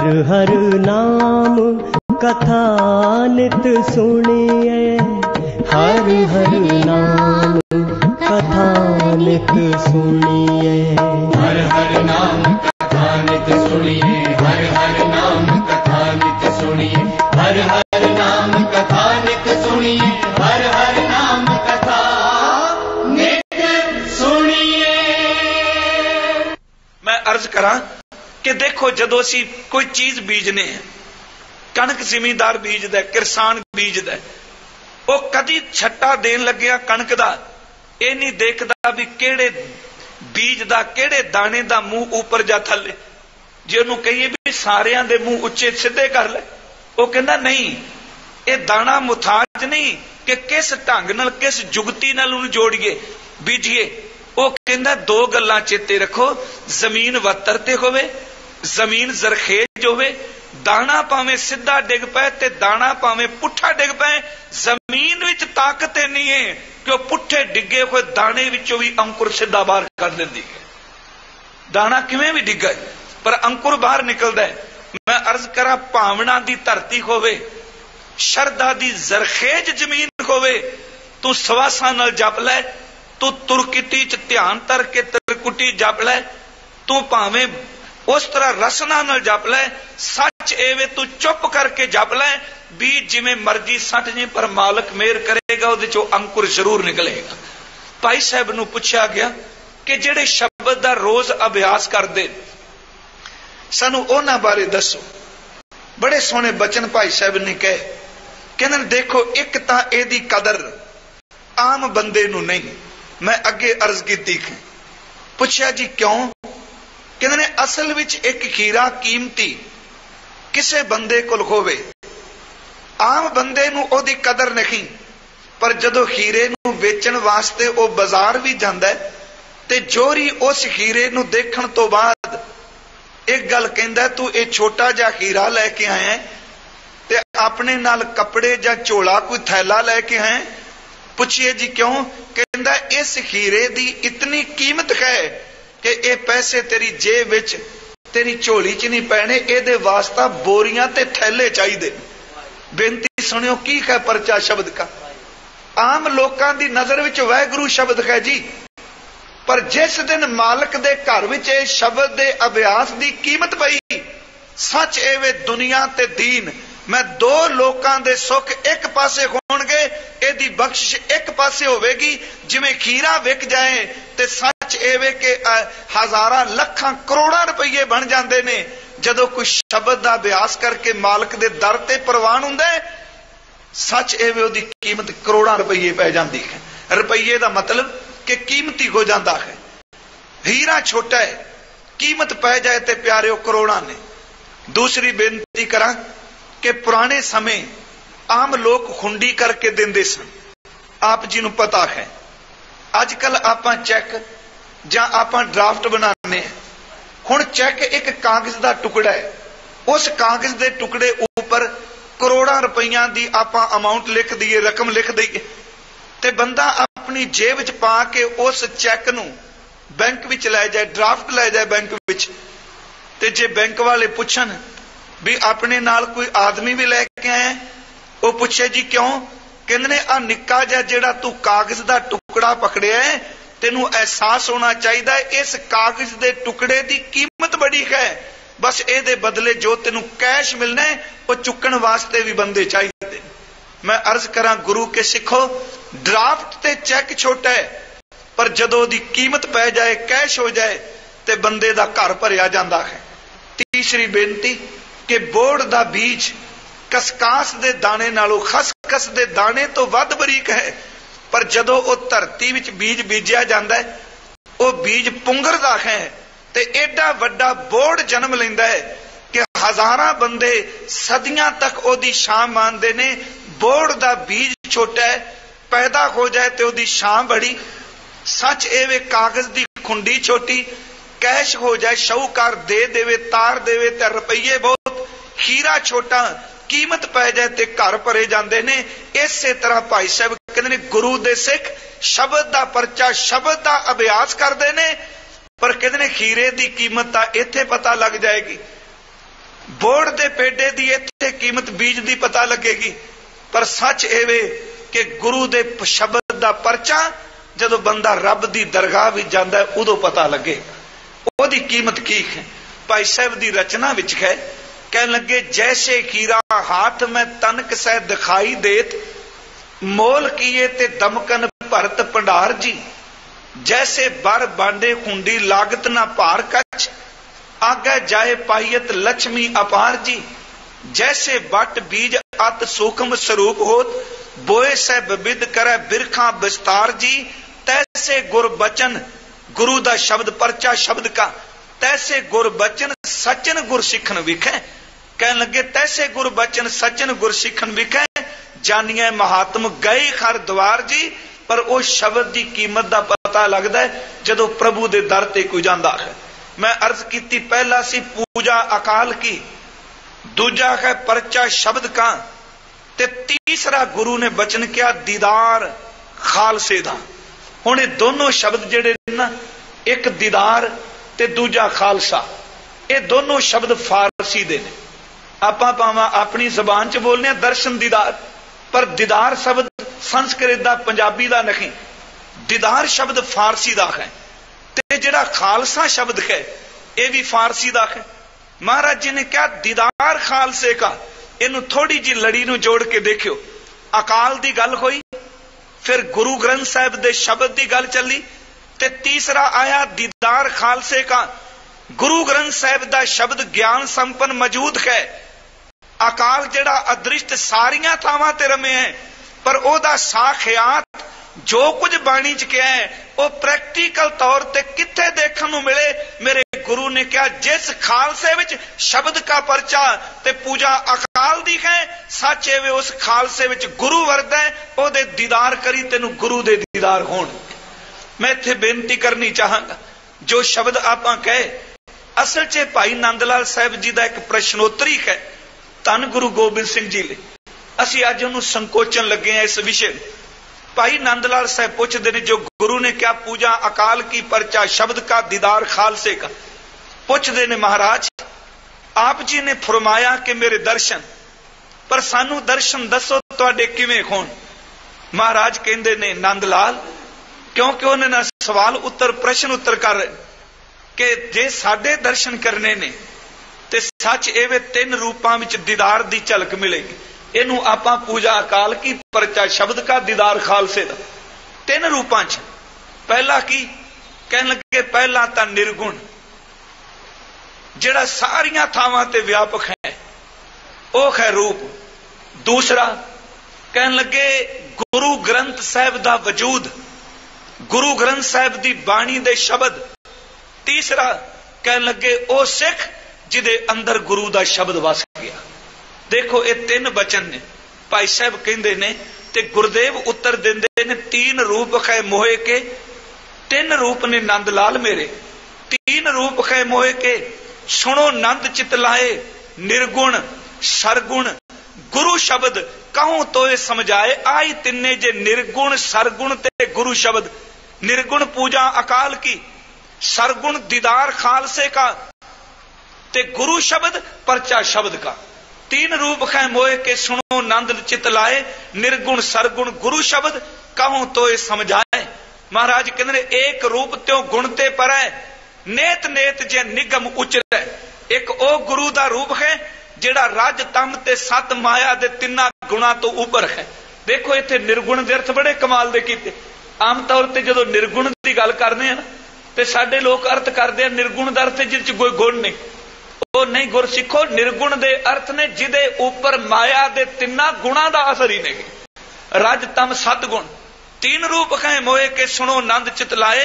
हर नाम कथा नित सुनिए, हर हर नाम कथा नित सुनिए, हर हर नाम कथा नित सुनिए, हर हर नाम कथा नित सुनिए, हर हर नाम कथा नित सुनिए, हर हर नाम कथा नित सुनिए। मैं अर्ज करा कि देखो जदों असीं कोई चीज बीजने हैं, कणक जिमीदार बीजदा, किसान बीजदा, वो कदी छट्टा देन लग्या कणक दा ये नहीं देखदा भी केड़े बीज दा केड़े दाने दा मुंह ऊपर जा थले। जे उन्होंने कहिए भी सारियां दे मुंह उच्चे सीधे कर ले, वो कहंदा नहीं, ये दाना मुथाज नहीं कि किस ढंग नाल किस जुगती नाल उन्हें जोड़िए बीजिए। वो कहंदा दो गल्लां चेते रखो, जमीन वत्तर ते होवे, जमीन जरखेज होवे, दाना भावें सीधा डिग पै ते दाना भावें पुट्ठा डिग पै, जमीन विच ताकत नहीं है कि वह पुट्ठे डिगे हुए दाने विचों भी अंकुर सीधा बाहर कर देती है। दाना किवें भी डिगा पर अंकुर बाहर निकलदा है। मैं अर्ज करा भावना दी धरती होवे, शरदा दी जरखेज जमीन होवे, तू सवासा नाल जप लै, तू तुरकिटी च ध्यान धर के तिरकुटी जप लै, तू भावें उस तरह रसना नाल जप लै, सच एवे तू चुप करके जप लै, बीज जिमें मर्जी सट जी पर मालक मेहर करेगा, उहदे चों अंकुर जरूर निकलेगा। भाई साहब नूं पुछया गया कि जिहड़े शब्द दा रोज अभ्यास करदे सानू उन्हां बारे दसो। बड़े सोहने बचन भाई साहब ने कहे, कहंदे देखो एक तां इहदी कदर आम बंदे नूं नहीं। मैं अगे अर्ज कीती, पुछया जी क्यों? कहंदे असल विच एक हीरा कीमती किसे बंदे कोल होवे, आम बंदे नूं ओहदी कदर नहीं, पर जदों हीरे नूं वेचण वास्ते वो बाजार भी जांदा है ते जोरी उस हीरे नूं देखण तो बाद एक गल कहंदा, तू ये छोटा जिहा हीरा लैके आया ते अपने नाल कपड़े जां झोला कोई थैला लैके आया। पुछिए जी क्यों? कहंदा इस हीरे दी इतनी कीमत है कि ये पैसे तेरी जेब विच तेरी झोली च नहीं पैने, इहदे वास्ता बोरियां ते थैले चाहिए। बेनती सुनियो की है परचा शब्द का। आम लोकां दी नजर विच वाहिगुरू शब्द है जी, पर जिस दिन मालक दे घर विच इह शब्द दे अभ्यास दी कीमत पई, सच एवे दुनिया ते दीन, मैं दो लोकां दे सुख एक पासे होणगे, इहदी बख्शिश एक पासे होवेगी। जिवें खीरा विक जाए ते सच एवे के हजारां लखां करोड़ां रुपये बन जांदे ने, जदों कोई शब्द दा अभ्यास करके मालक दे दर ते प्रवान हुंदा है, सच एवे उहदी कीमत करोड़ां रुपये पै जांदी है। रुपये दा मतलब कि कीमती हो जाता है। हीरा छोटा है, कीमत पै जाए ते प्यारे करोड़ां ने। दूसरी बेनती करा कि पुराने समय आम लोग हुंडी करके देंदे सन, आप जी नूं पता है। अजकल आपां चैक जां आपां ड्राफ्ट बनाने, हुण चैक एक कागज दा टुकड़ा है, उस कागज दे टुकड़े ऊपर करोड़ां रुपइयां दी आपां अमाउंट लिख दईए, रकम लिख दईए, ते बंदा अपनी जेब च पा के उस चैक नूं बैंक विच लै जाए, ड्राफ्ट लै जाए बैंक विच, ते जे बैंक वाले पुछन भी अपने नाल कोई आदमी भी लैके आया, वो पुछे जी क्यों? कहंदे ने आ निक्का जिहा जिहड़ा तू कागज दा टुकड़ा पकड़िया है, तेनू एहसास होना चाहिए इस कागज दे टुकड़े दी कीमत बड़ी है, बस ए बदले जो तेनू कैश मिलना है वो चुकन वास्ते भी बंदे चाहिए। मैं अर्ज करा गुरु के सिखो, ड्राफ्ट ते चैक छोटा है, पर जदों दी कीमत पै जाए, कैश हो जाए, ते बंदे दा घर भरिया जांदा है। तीसरी बेनती कि बोड़ दा बीज कसकास दे दाने नालों खसखस दे दाने तो वध बरीक है, पर जदों वो धरती विच बीज बीजिया जांदा है, वो बीज पुंगरदा है ते एडा वड्डा बोड़ जन्म लैंदा है कि हजारां बंदे सदियां तक ओदी शान मानदे ने। बोड़ दा बीज छोटा है, पैदा हो जाए तो ओदी शान बड़ी। सच एवे कागज दी खुंडी छोटी, कैश हो जाए, शाहूकार दे देवे, तार देवे ते रुपये बहुत। हीरा छोटा, कीमत पै जाए ते घर भरे जांदे ने। इसे तरह भाई साहब कहंदे ने गुरु दे सिख शब्द दा परचा, शब्द दा अभ्यास करदे ने, पर कहंदे ने हीरे दी कीमत तां इत्थे पता लग जाएगी। बोड़ दे पेडे दी इत्थे कीमत बीज दी पता लगेगी, पर सच एवे कि गुरु दे शब्द दा परचा जदों बंदा रब दी दरगाह विच जांदा है उदों पता लगेगा ओदी कीमत की है। भाई साहब दी रचना विच है, कहन लगे जैसे हीरा हाथ में तनक सह दिखाई देत, मोल किए ते दमकन भरत भंडार जी, जैसे बर बांडे खुंडी लागत ना भार कछ, आगे जाए पायत लक्ष्मी अपार जी, जैसे बट बीज अत सूक्ष्म स्वरूप होत, बोए सह विविध करे बिरखा विस्तार जी, तैसे गुर बचन गुरु दा शब्द परचा शब्द का, तैसे गुर बचन सचन गुर सिखन विखे। कहन लगे तैसे गुर बचन सचन गुर सिखन विखे, जानिए महात्म गए खर द्वार जी, पर वो शब्द की कीमत दा पता लगता है जदों प्रभु दे दर ते कोई जांदा है। मैं अर्ज की पहला सी पूजा अकाल की, दूजा है परचा शब्द का, ते तीसरा गुरु ने बचन किया दीदार खालसे दा। हुण दोनों शब्द जेड़े ना, एक दीदार ते दूजा खालसा, ये दोनों शब्द फारसी दे ने। आपां भावां अपनी जबान च बोलने दर्शन दीदार, पर दीदार शब्द संस्कृत दा पंजाबी दा नहीं, दीदार शब्द फारसी दा है, ते जिहड़ा खालसा शब्द है यह भी फारसी दा है। महाराज जी ने क्या दीदार खालसे का, इनू थोड़ी जी लड़ी नू जोड़ के देखियो। अकाल दी गल होई, फिर गुरु ग्रंथ साहिब दे शब्द दी गल चली, ते तीसरा आया दीदार खालसे का। गुरु ग्रंथ साहिब दा शब्द ज्ञान संपन्न मौजूद है, अकाल जिहड़ा अदृष्ट सारियां थावां ते रमे है, पर ओदा साखियात जो कुछ बाणी च कहा है वो प्रैक्टिकल तौर ते किथे देखने को मिले। मेरे गुरु ने कहा जिस खालसे विच शब्द का परचा ते पूजा अकाल दी है, सच एवे उस खालसे विच गुरु वरदा है, ओदे दीदार करी तेनू गुरु दे दीदार होण। मैं इत्थे बेनती करनी चाहांगा, जो शब्द आपां कहे असल च भाई नंद लाल साहिब जी का एक प्रश्नोत्तरी है धन गुरु गोबिंद सिंह जी ने। असी अज उन्होंने संकोचन लगे हैं इस विषय। भाई नंद लाल साहब पूछते ने जो गुरु ने क्या पूजा अकाल की परचा शब्द का दीदार खालसे का, पूछते ने महाराज आप जी ने फरमाया कि मेरे दर्शन, पर सानू दर्शन दसो तुहाडे किवें होण। महाराज कहंदे ने नंद लाल, क्योंकि उन्होंने सवाल उत्तर प्रश्न उत्तर कर रहे कि जे साडे दर्शन करने ने ते सच एवे तीन रूपां विच दीदार दी झलक मिलेगी। इनू आपां पूजा अकाल की परचा शब्द का दीदार खालसे दा तीन रूपां च। पहला की कहन लगे, पहला तां निर्गुण जिहड़ा सारियां थावां ते व्यापक है वो है रूप। दूसरा कहन लगे गुरु ग्रंथ साहिब दा वजूद, गुरु ग्रंथ साहिब दी बाणी दे शब्द। तीसरा कहन लगे ओ सिख जिदे अंदर गुरु दा शब्द वस गया। देखो ये तीन वचन ने भाई साहब कहते ने, ते गुरुदेव उत्तर देंदे ने तीन रूप है मोहे के, तीन रूप ने नंद लाल मेरे, तीन रूप है मोहे के, सुनो नंद चित लाए, निर्गुण सरगुण गुरु शब्द कहूं तो ये समझाए। आई तिन्ने जे निर्गुण सरगुण ते गुरु शब्द, निर्गुण पूजा अकाल की, सरगुण दीदार खालसे का, ते गुरु शब्द परचा शब्द का। तीन रूप है मोए के सुनो नंद चित लाए, निर्गुण सरगुण गुरु शब्द कहूं तो ये समझाए। महाराज कहते एक रूप त्यों गुणते पर है, नेत नेत जे निगम उचरै। एक ओ गुरु दा रूप है जिहड़ा रज तम ते सत माया दे तिन्ना गुणा तो ऊपर है। देखो इत्थे निर्गुण दे अर्थ बड़े कमाल दे कीते। आम तौर ते जदों निर्गुण दी गल करदे हैं ते साडे लोक अर्थ करदे हैं निर्गुण दा अर्थ जिह च कोई गुण नहीं। वो नहीं, गुर सिखो निर्गुण दे अर्थ ने जिदे ऊपर माया दे तिन्ना गुणा दा असर ही नहीं। रज तम सत गुण तीन रूप है मोए के सुनो नंद चित लाए,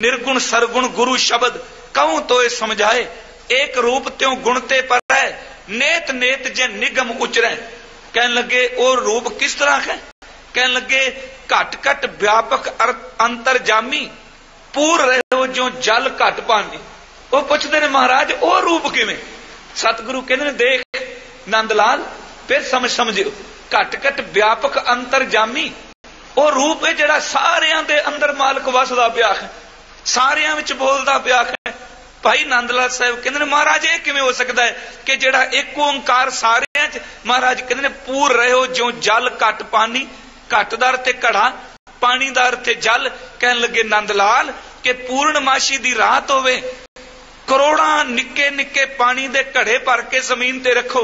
निर्गुण सरगुण गुरु शब्द कहूं तो ये समझाए। एक रूप त्यों गुणते पर है, नेत नेत जे निगम उचरै। कहन लगे वो रूप किस तरह है? कहन लगे घट घट व्यापक अंतरजामी, पूर रहो जो जल घट पानी। वो पूछते ने महाराज वो रूप किवें? सतगुरु कहते ने देख नंद लाल फिर समझियो, घट घट व्यापक अंतरजामी वो रूप है जिहड़ा सारियां दे अंदर मालक वसदा पिया है, सारियां विच बोलदा पिया है। भाई नंद लाल साहब कहते ने महाराज ये किवें हो सकता है कि जेड़ा एक ओंकार सारियां च, महाराज कहते ने पूर रहे हो ज्यों जल घट पानी, घट दा अर्थ घड़ा, पानी दा अर्थ जल। कहन लगे नंद लाल कि पूर्णमाशी दी रात होवे, करोड़ा निक्के निक्के पानी दे घड़े भर के जमीन ते रखो,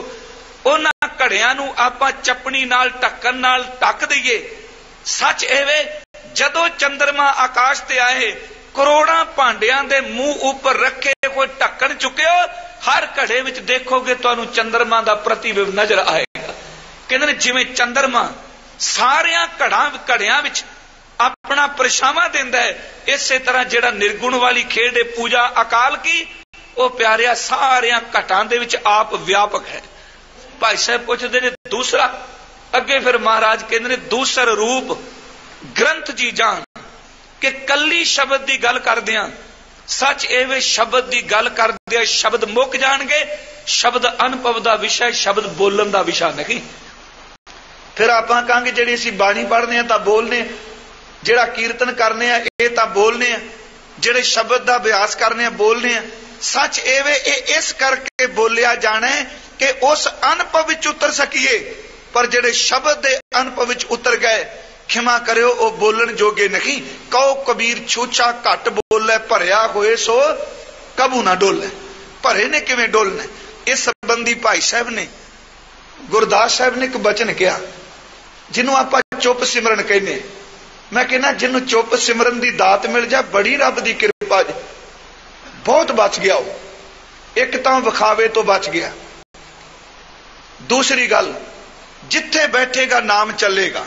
उन्हां घड़ियां नूं आपां चपनी नाल ढक्कन नाल ढक दईए। सच एवे जदों चंद्रमा आकाश ते आए, करोड़ा भांडियां दे मुंह ऊपर रखे कोई ढक्कन चुकियो, हर घड़े विच देखोगे तुहानूं चंद्रमा दा प्रतिबिंब नजर आएगा। कहंदे ने जिवें चंद्रमा सारियां घड़ियां विच अपना परछावां दिंदा है, इसे तरह जेड़ा निर्गुण वाली खेड है पूजा अकाल की, वो प्यारिया सारियां घटां दे विच आप व्यापक है। भाई साहब पुछदे ने दूसरा, अगे फिर महाराज कहंदे ने दूसर रूप ग्रंथ जी जान कि कली शब्द की गल करदियां, सच एवे शब्द की गल करदियां शब्द मुक जाणगे, शब्द अनुभव का विषय, शब्द बोलन का विषय नहीं। फिर आपां कहांगे जिहड़ी असीं बाणी पढ़ने आ तां बोलने, जिहड़ा कीर्तन करने आ इह तां बोलने आ, जिहड़े शब्द का अभ्यास करने आ बोलने आ। सच एवे इस करके बोलिया जाना है कि उस अनुभव विच उतर सकीए, पर जिहड़े शब्द दे अनुभव विच उतर गए, खिमा करियो वो बोलन जोगे नहीं। कहो कबीर छूछा घट बोले, भरिया होए सो कबू ना डोले। भरे ने किवें डोलना? इस संबंधी भाई साहब ने, गुरदास साहब ने एक बचन कहा जिन्हों आपां चुप सिमरन कहने। मैं कहना जिन्हों चुप सिमरन की दात मिल जाए, बड़ी रब की कृपा, बहुत बच गया। वो एक तां विखावे तो बच गया, दूसरी गल जिथे बैठेगा नाम चलेगा।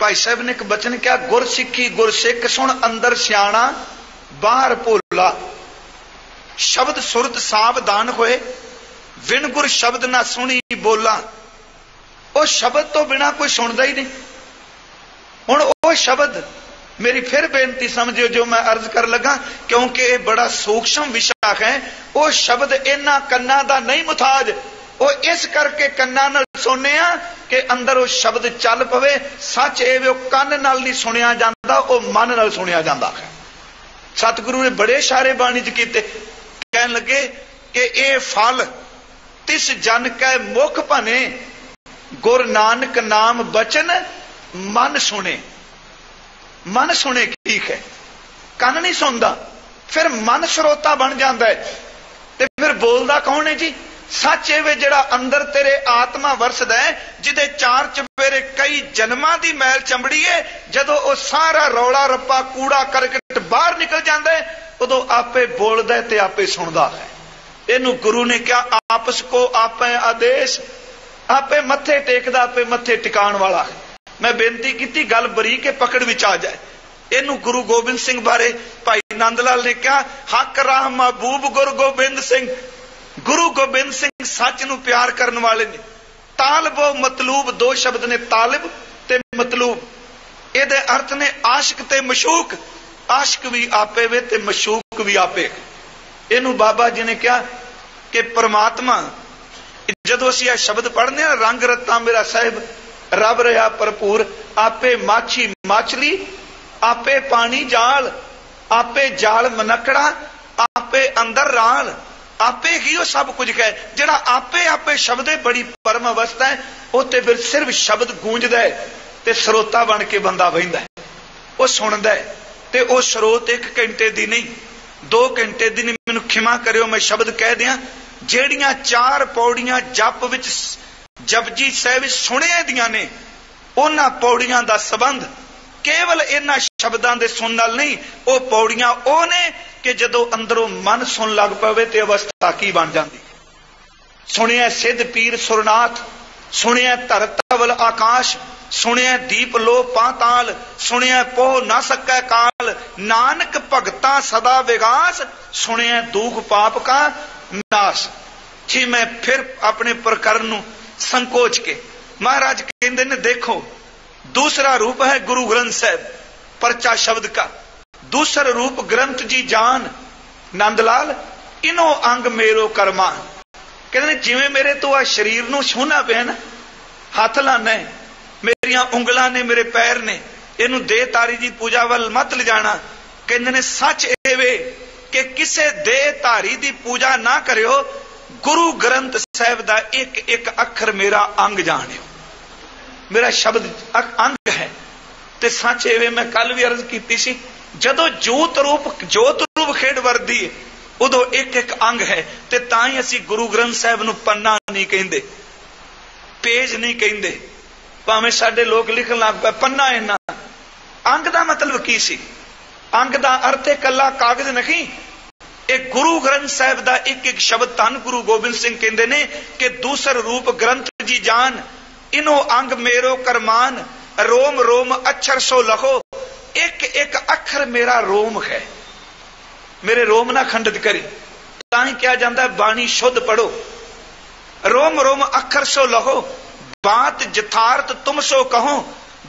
भाई साहब ने एक बचन क्या, गुर सिक्खी गुर सिख सुन अंदर सियाणा बाहर भोला, शब्द सुरत सावधान होए विन गुर शब्द ना सुनी बोला। वो शब्द तो बिना कोई सुनता ही नहीं। हुण वो शब्द, मेरी फिर बेनती समझियो जो मैं अर्ज कर लगा, क्योंकि ये बड़ा सूक्ष्म विषय है। वो शब्द इन्हां कन्ना दा नहीं मुताज, वो इस करके कन्ना नाल सुने कि अंदर वो शब्द चल पवे। सच ए वो कन नाल नहीं सुनिया जाता, वो मन नाल सुनिया जाता है। सतगुरु ने बड़े सारे बाणी च कीते, कहन लगे कि ये फल तिस जन कै मुख भने, गुर नानक नाम बचन मन सुने। मन सुने ठीक है, कन नहीं सुनता, फिर मन श्रोता बन जाता है, ते फिर बोलता कौन है जी? सच एवे जिहड़ा अंदर तेरे आत्मा वरसदा है, जिदे चार चबेरे कई जन्मां दी मैल चंबड़ी है, जदों वो सारा रौला रप्पा कूड़ा करकट बाहर निकल जाता है, उदों आपे बोलदा है ते आपे सुनदा है। इनू गुरु ने क्या, आपस को आपे आदेश, आपे मत्थे टेकदा, आपे मत्थे टिकाण वाला है। मैं बेनती की गल बरीक पकड़ विच आ जाए। इनू गुरु गोबिंद सिंह बारे भाई नंद लाल ने कहा, हक राह महबूब गुरु गोबिंद सिंह। गुरु गोबिंद सिंह सच नू प्यार करने वाले ने। तालबो मतलूब, दो शब्द ने, तालिब ते मतलूब। इहदे अर्थ ने आशिक ते मशूक। आशिक भी आपे वे ते मशूक भी आपे। इनू बाबा जी ने कहा कि परमात्मा, जदों असीं यह शब्द पढ़ने रंग रत्ता मेरा साहिब रब रहा भरपूर, आपे माछी माछली, आपे पानी जाल, आपे जाल मनकड़ा, आपे अंदर राल, आपे ही वो सब कुछ कहे। जिहड़ा आपे आपे शब्द है, बड़ी परम अवस्था है, उत्ते फिर सिर्फ शब्द गूंजदा है ते श्रोता बन के बंदा बहिंदा है, वो सुनदा है। ते वो स्रोत 1 घंटे दी नहीं, 2 घंटे दी नहीं। मैनूं खिमा करियो मैं शब्द कह दियां, ਜਿਹੜੀਆਂ 4 पौड़ियां जप विच जपजी साहिब सुने दियां ने, उन्हां पौड़ियां दा संबंध केवल इन्हां शब्दां दे सुनन नाल नहीं। वो पौड़ियां ओ ने कि जदों अंदरों मन सुन लग पवे ते अवस्था की बन जाती। सुनिया सिद्ध पीर सुरनाथ, सुनिया धरतवल आकाश, सुनिया दीप लो पाताल, सुनिया पोह ना सकै काल, नानक भगता सदा विगास, सुनिया दुख पाप का नाश। जी मैं फिर अपने प्रकरण नूं संकोच के महाराज कहते ने, देखो दूसरा रूप है गुरु ग्रंथ साहिब परचा शब्द का, दूसरा रूप ग्रंथ जी जान। नंदलाल इनो अंग मेरो कर्मा, कहते जिवें मेरे तो आ शरीर नूं छूना पिया ना, हथ लाना है, मेरियां उंगलां ने, मेरे पैर ने, इनू दे तारी जी पूजा वल मत ले जाना। कहते ने सच एवे कि किसे देह धारी दी पूजा ना करियो, गुरु ग्रंथ साहिब दा एक एक अखर मेरा अंग जानियो। मेरा शब्द अंग है। ते सच एवे मैं कल भी अर्ज की सी, जदों जोत रूप खेड वर्दी है उदों एक एक अंग है। ते तां ही असीं गुरु ग्रंथ साहिब नूं पन्ना नहीं कहिंदे, पेज नहीं कहिंदे, भावें साडे लोग लिखण लग पए पन्ना। इन्ना अंग दा मतलब की सी? अंग दा अर्थ कला कागज नहीं। एक गुरु ग्रंथ साहिब दा एक एक शब्द धन गुरु गोबिंद सिंह कहंदे ने कि दूसर रूप ग्रंथ जी जान, इनो अंग मेरो करमान, रोम रोम अक्षर सो लखो। एक एक अक्षर मेरा रोम है, मेरे रोम ना खंडित करी। तां ही क्या जाता है बाणी शुद्ध पढ़ो। रोम रोम अक्षर सो लहो, बात जथार्थ तुम सो कहो।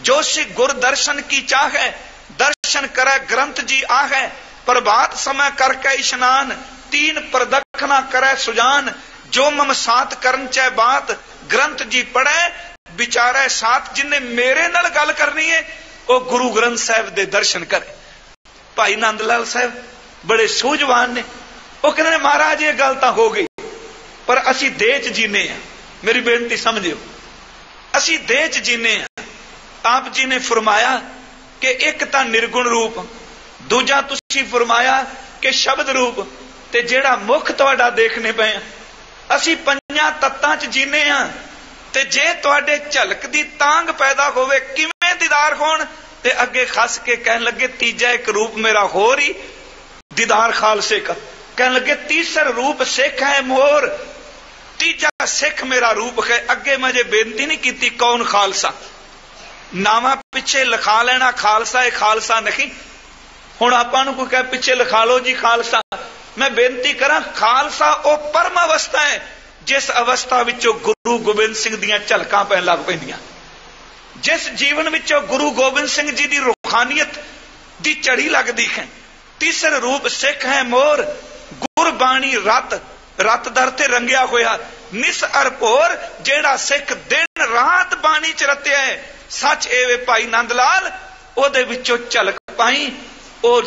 जो सिख गुर दर्शन की चाह है, दर्शन करे ग्रंथ जी आ है। प्रभात समय करके स्नान, तीन प्रदक्षिणा करे सुजान। जो मम साथ करन चाहे बात, ग्रंथ जी पढ़े विचारे साथ। जिन्हें मेरे नाल गल करनी है वो गुरु ग्रंथ साहिब दे दर्शन करे। भाई नंद लाल साहब बड़े सूझवान ने, वो कहते महाराज ये गल तां हो गई, पर असी देह च जीने हैं। मेरी बेनती समझियो, असी देह च जीने हैं। आप जी ने फरमाया कि एक तां निर्गुण रूप, दूजा तुसी फरमाया कि शब्द रूप, ते जेड़ा मुख तुहाडा देखने पे असी पंजां तत्तां च जीने हां। ते जे तुहाडे झलक दी तांग पैदा होवे किवें दीदार होण, ते अगे खस के कहन लगे तीजा एक रूप मेरा होर ही दीदार खालसे का। कहन लगे तीसर रूप सिख है मोर, तीजा सिख मेरा रूप है। अगे मैं जे बेनती नहीं की कौन खालसा, नावा पिछे लिखा लेना खालसा है, खालसा नहीं। हुण आपां नूं कोई कहे पिछे लिखा लो जी खालसा, मैं बेनती करा खालसा ओ परम अवस्था है जिस अवस्था विचों गुरु गोबिंद सिंह दियां झलकां पैण लग पैंदियां। जिस जीवन विचों गुरु गोबिंद सिंह जी दी रूहानियत दी झड़ी लगदी है। तीसर रूप सिख है मोर, गुरबाणी रत, रत दर ते रंगिया होया। निस अर भोर, जेड़ा सिख दिन रात बाणी च रत्या है। सच एवे भाई नंद लाल, ओदे विचों झलक पाई और